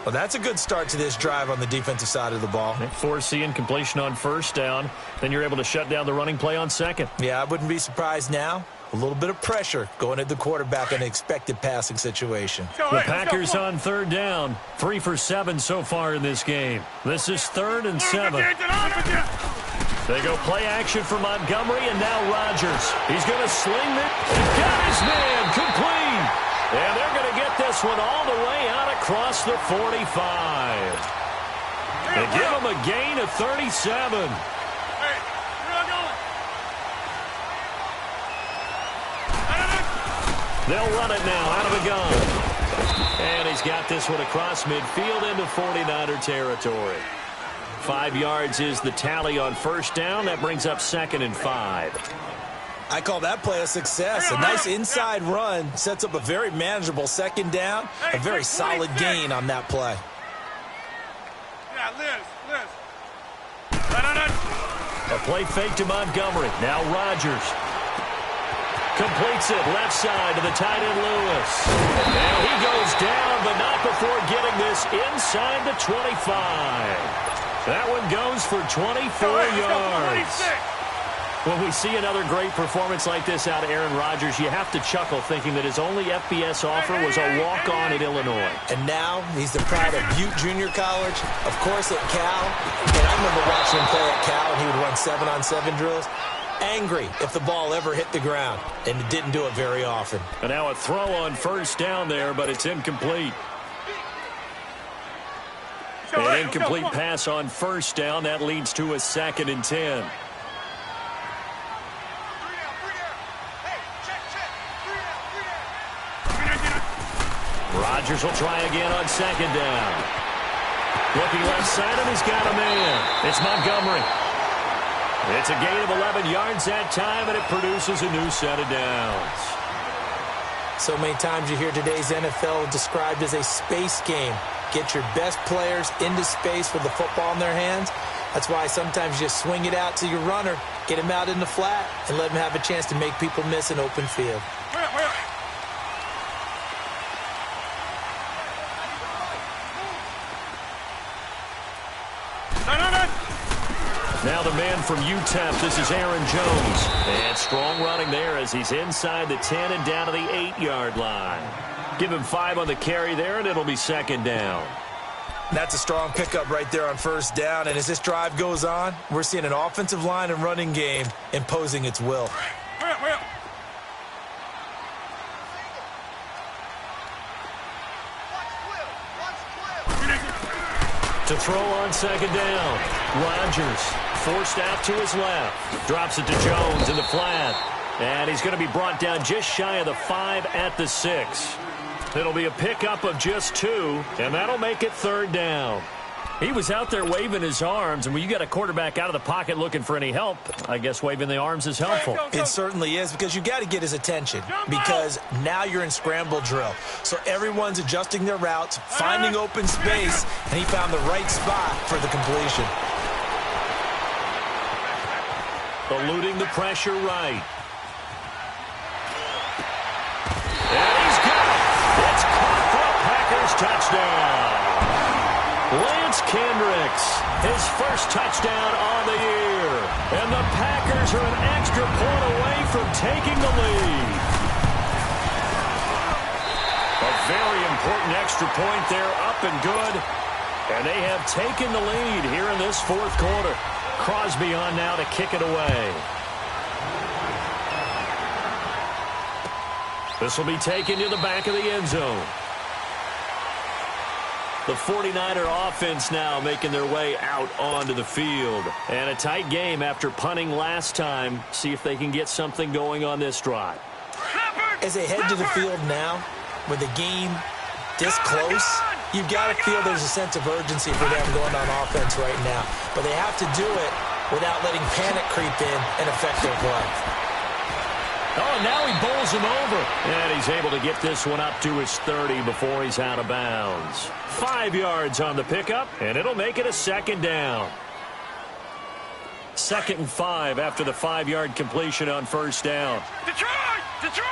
Well, that's a good start to this drive on the defensive side of the ball. Forcing completion on first down. Then you're able to shut down the running play on second. Yeah, I wouldn't be surprised now. A little bit of pressure going at the quarterback in an expected passing situation. The Packers on third down. 3 for 7 so far in this game. This is 3rd and 7. They go play action for Montgomery, and now Rodgers. He's going to sling it. Got his man complete. And they're going to get this one all the way out across the 45. They give him a gain of 37. They'll run it now out of a gun. And he's got this one across midfield into 49er territory. 5 yards is the tally on first down. That brings up 2nd and 5. I call that play a success. A nice inside run sets up a very manageable second down. A very solid gain on that play. A play fake to Montgomery. Now Rodgers. Completes it left side to the tight end Lewis. And he goes down, but not before getting this inside the 25. That one goes for 24 yards. When we see another great performance like this out of Aaron Rodgers, you have to chuckle thinking that his only FBS offer was a walk-on at Illinois. And now he's the pride of Butte Junior College, of course at Cal. And I remember watching him play at Cal, and he would run 7-on-7 drills. Angry if the ball ever hit the ground, and it didn't do it very often. And now a throw on first down there, but it's incomplete. An incomplete pass on first down. That leads to a 2nd and 10. Rodgers will try again on 2nd down. Looking left side, and he's got a man. It's Montgomery. It's a gain of 11 yards that time, and it produces a new set of downs. So many times you hear today's NFL described as a space game. Get your best players into space with the football in their hands. That's why sometimes you just swing it out to your runner, get him out in the flat, and let him have a chance to make people miss an open field. Now the man from UTEP, this is Aaron Jones. And strong running there as he's inside the 10 and down to the 8-yard line. Give him 5 on the carry there, and it'll be 2nd down. That's a strong pickup right there on first down. And as this drive goes on, we're seeing an offensive line and running game imposing its will. To throw on 2nd down. Rodgers forced out to his left. Drops it to Jones in the flat. And he's going to be brought down just shy of the 5 at the 6. It'll be a pickup of just 2, and that'll make it 3rd down. He was out there waving his arms, and when you got a quarterback out of the pocket looking for any help, I guess waving the arms is helpful. It certainly is, because you got to get his attention, because now you're in scramble drill. So everyone's adjusting their routes, finding open space, and he found the right spot for the completion. Eluding the pressure right. And he's got it. It's caught for a Packers touchdown. Lance Kendricks, his first touchdown on the year. And the Packers are an extra point away from taking the lead. A very important extra point there, up and good. And they have taken the lead here in this 4th quarter. Crosby on now to kick it away. This will be taken to the back of the end zone. The 49er offense now making their way out onto the field. And a tight game after punting last time. See if they can get something going on this drive. As they head to the field now, with the game this close, you've got to feel there's a sense of urgency for them going on offense right now. But they have to do it without letting panic creep in and affect their play. Oh, now he bowls him over. And he's able to get this one up to his 30 before he's out of bounds. 5 yards on the pickup, and it'll make it a 2nd down. 2nd and 5 after the 5-yard completion on first down. Detroit! Detroit!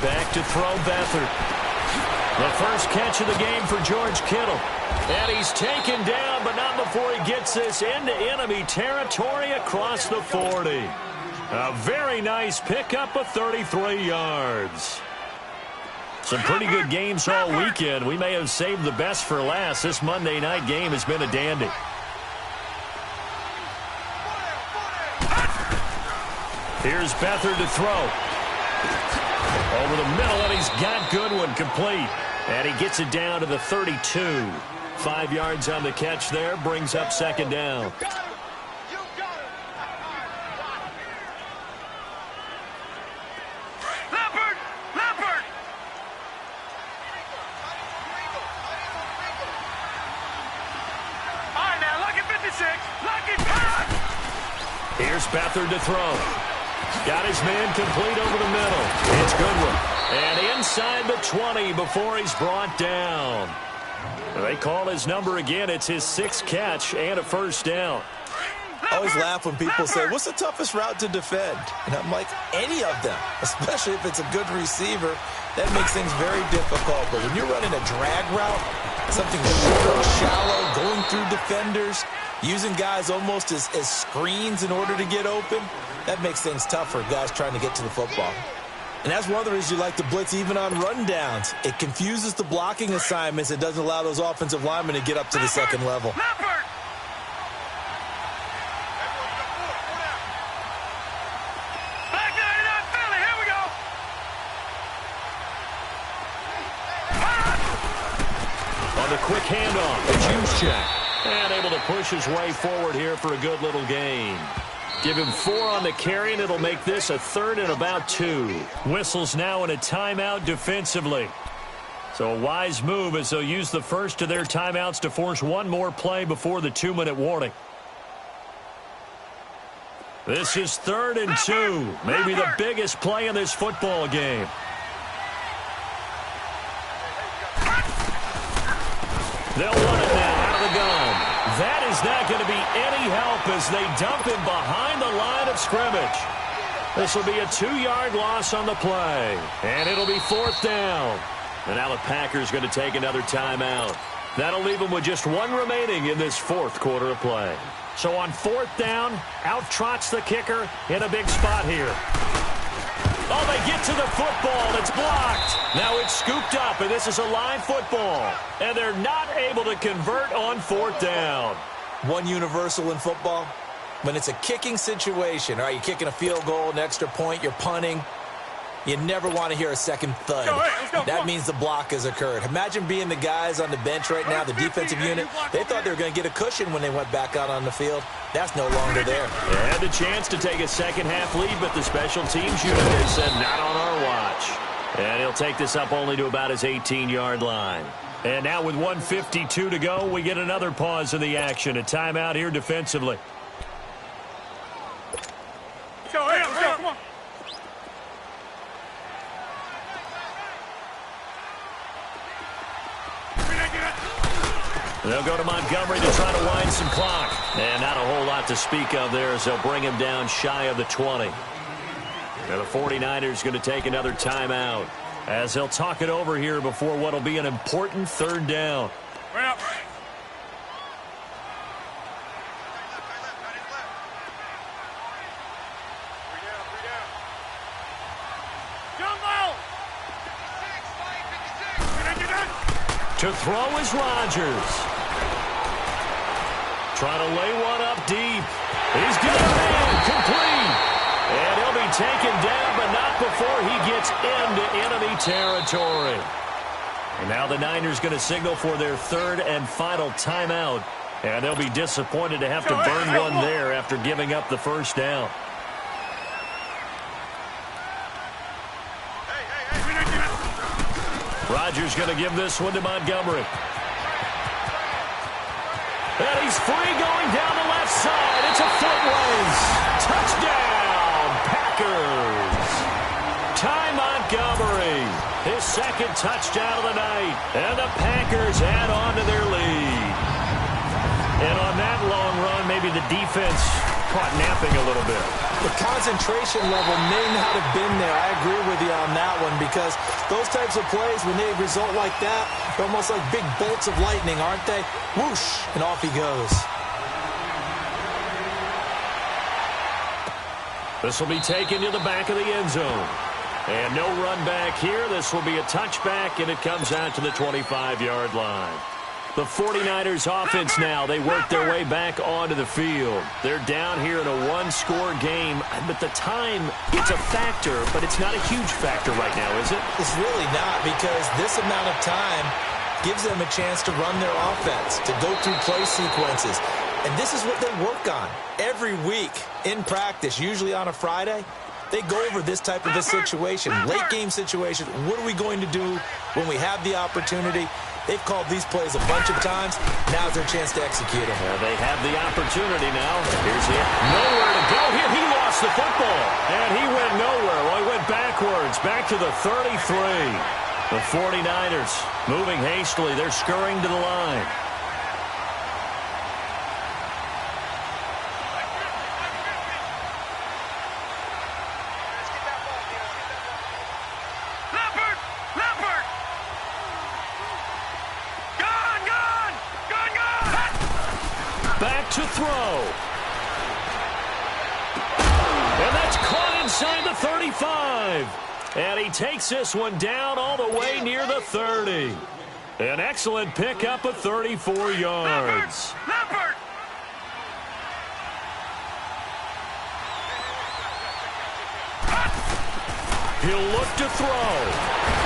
Back to throw Beathard. The first catch of the game for George Kittle. And he's taken down, but not before he gets this into enemy territory across the 40. A very nice pickup of 33 yards. Some pretty good games all weekend. We may have saved the best for last. This Monday night game has been a dandy. Here's Beathard to throw. Over the middle, and he's got Goodwin complete. And he gets it down to the 32. 5 yards on the catch there, brings up second down. Here's Beathard to throw. Got his man complete over the middle. It's Goodwin. And inside the 20 before he's brought down. They call his number again. It's his 6th catch and a first down. I always laugh when people say, what's the toughest route to defend? And I'm like, any of them, especially if it's a good receiver. That makes things very difficult. But when you're running a drag route, something short, shallow, going through defenders, using guys almost as screens in order to get open, that makes things tough for guys trying to get to the football. And that's one of the reasons you like to blitz even on rundowns. It confuses the blocking assignments. It doesn't allow those offensive linemen to get up to the second level. On the quick handoff, a juice check. And able to push his way forward here for a good little gain. Give him 4 on the carry, and it'll make this a 3rd and about 2. Whistles now in a timeout defensively. So a wise move as they'll use the first of their timeouts to force one more play before the 2-minute warning. This is 3rd and 2. Maybe the biggest play in this football game. They'll run it now out of the gun. That is not going to be any help as they dump him behind the line of scrimmage. This will be a 2-yard loss on the play. And it'll be 4th down. And now the Packers going to take another timeout. That'll leave them with just 1 remaining in this 4th quarter of play. So on 4th down, out trots the kicker in a big spot here. Oh, they get to the football. It's blocked. Now it's scooped up, and this is a live football. And they're not able to convert on 4th down. One universal in football, when it's a kicking situation, all right, you're kicking a field goal, an extra point, you're punting, you never want to hear a second thud. That means the block has occurred. Imagine being the guys on the bench right now, the defensive unit. They thought they were going to get a cushion when they went back out on the field. That's no longer there. They had the chance to take a second-half lead, but the special teams unit has said not on our watch. And he'll take this up only to about his 18-yard line. And now with 1:52 to go, we get another pause in the action. A timeout here defensively. Come on. They'll go to Montgomery to try to wind some clock. And not a whole lot to speak of there as they'll bring him down shy of the 20. Now the 49ers going to take another timeout as they'll talk it over here before what will be an important 3rd down. Right up. To throw is Rodgers. Trying to lay one up deep. He's got a man complete. And he'll be taken down, but not before he gets into enemy territory. And now the Niners going to signal for their 3rd and final timeout. And they'll be disappointed to have to burn one there after giving up the first down. Rodgers going to give this one to Montgomery. And he's free going down the left side. It's a foot race. Touchdown, Packers. Ty Montgomery, his 2nd touchdown of the night. And the Packers add on to their lead. And on that long run, maybe the defense caught napping a little bit. The concentration level may not have been there. I agree with you on that one because those types of plays, when they result like that, they're almost like big bolts of lightning, aren't they? Whoosh, and off he goes. This will be taken to the back of the end zone. And no run back here. This will be a touchback, and it comes out to the 25-yard line. The 49ers offense now, they work their way back onto the field. They're down here in a one-score game, but the time, it's a factor, but it's not a huge factor right now, is it? It's really not, because this amount of time gives them a chance to run their offense, to go through play sequences. And this is what they work on every week in practice, usually on a Friday. They go over this type of a situation, late-game situation. What are we going to do when we have the opportunity? They've called these plays a bunch of times. Now's their chance to execute them. They have the opportunity now. Here's it. Nowhere to go here. He lost the football. And he went nowhere. Well, he went backwards, back to the 33. The 49ers moving hastily. They're scurrying to the line. To throw. And that's caught inside the 35. And he takes this one down all the way near the 30. An excellent pickup of 34 yards. He'll look to throw.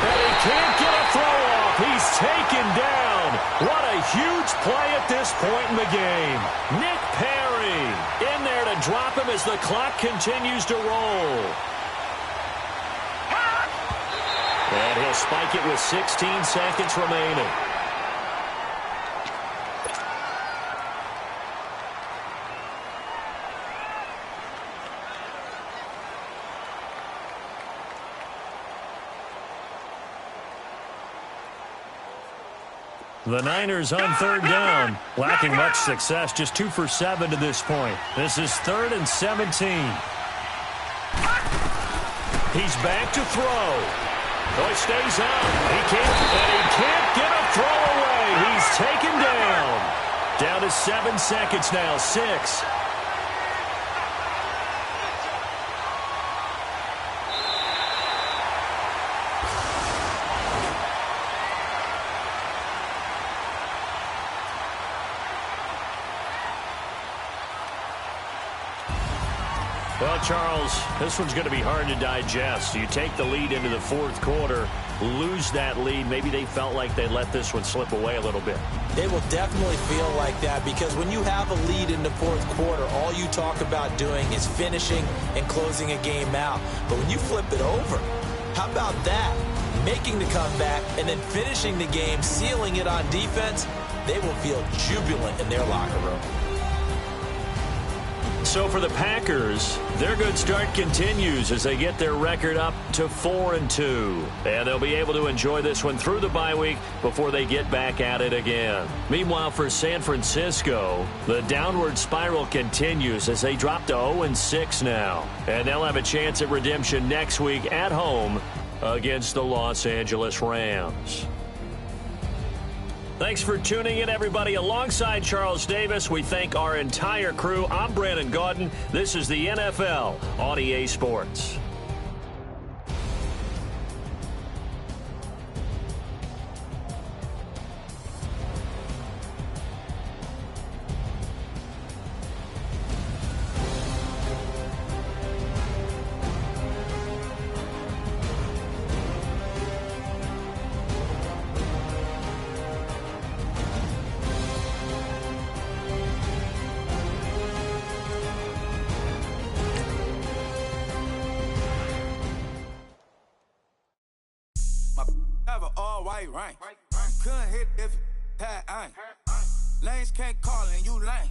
And he can't get a throw off. He's taken down. What a huge play at this point in the game. Nick Perry in there to drop him as the clock continues to roll. And he'll spike it with 16 seconds remaining. The Niners on third down, lacking much success, just 2 for 7 to this point. This is 3rd and 17. He's back to throw. Oh, he stays out. He can't get a throw away. He's taken down. Down to 7 seconds now, 6. Well, Charles, this one's going to be hard to digest. You take the lead into the fourth quarter, lose that lead. Maybe they felt like they let this one slip away a little bit. They will definitely feel like that because when you have a lead in the fourth quarter, all you talk about doing is finishing and closing a game out. But when you flip it over, how about that? Making the comeback and then finishing the game, sealing it on defense, they will feel jubilant in their locker room. So for the Packers, their good start continues as they get their record up to 4-2. And they'll be able to enjoy this one through the bye week before they get back at it again. Meanwhile, for San Francisco, the downward spiral continues as they drop to 0-6 now. And they'll have a chance at redemption next week at home against the Los Angeles Rams. Thanks for tuning in, everybody. Alongside Charles Davis, we thank our entire crew. I'm Brandon Gaudin. This is the NFL on EA Sports. Right. Couldn't hit if it had ain't. Lanes can't call and you lame.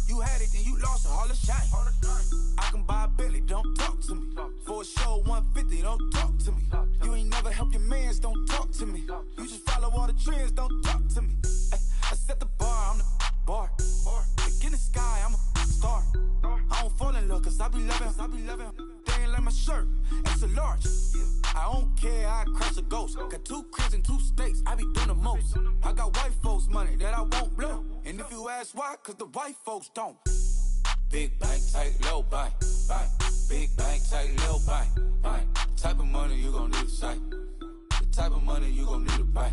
You had it and you lost it, all the shame. I can buy a Billy, don't talk to me. For a show 150, don't talk to me. You ain't never helped your mans, don't talk to me. You just follow all the trends, don't talk to me. I set the bar, I'm the bar. Like in the sky, I'm a star. I don't fall in love, cause I be loving. They ain't like my shirt, it's a large. I don't care, I ghost. Got 2 cribs and 2 states, I be doing the most. I got white folks money that I won't blow. And if you ask why, cause the white folks don't. Big bank, tight, low bank, bank. Big bank, tight, low bank, bank. The type of money you gon' need to sight. The type of money you gon' need to buy.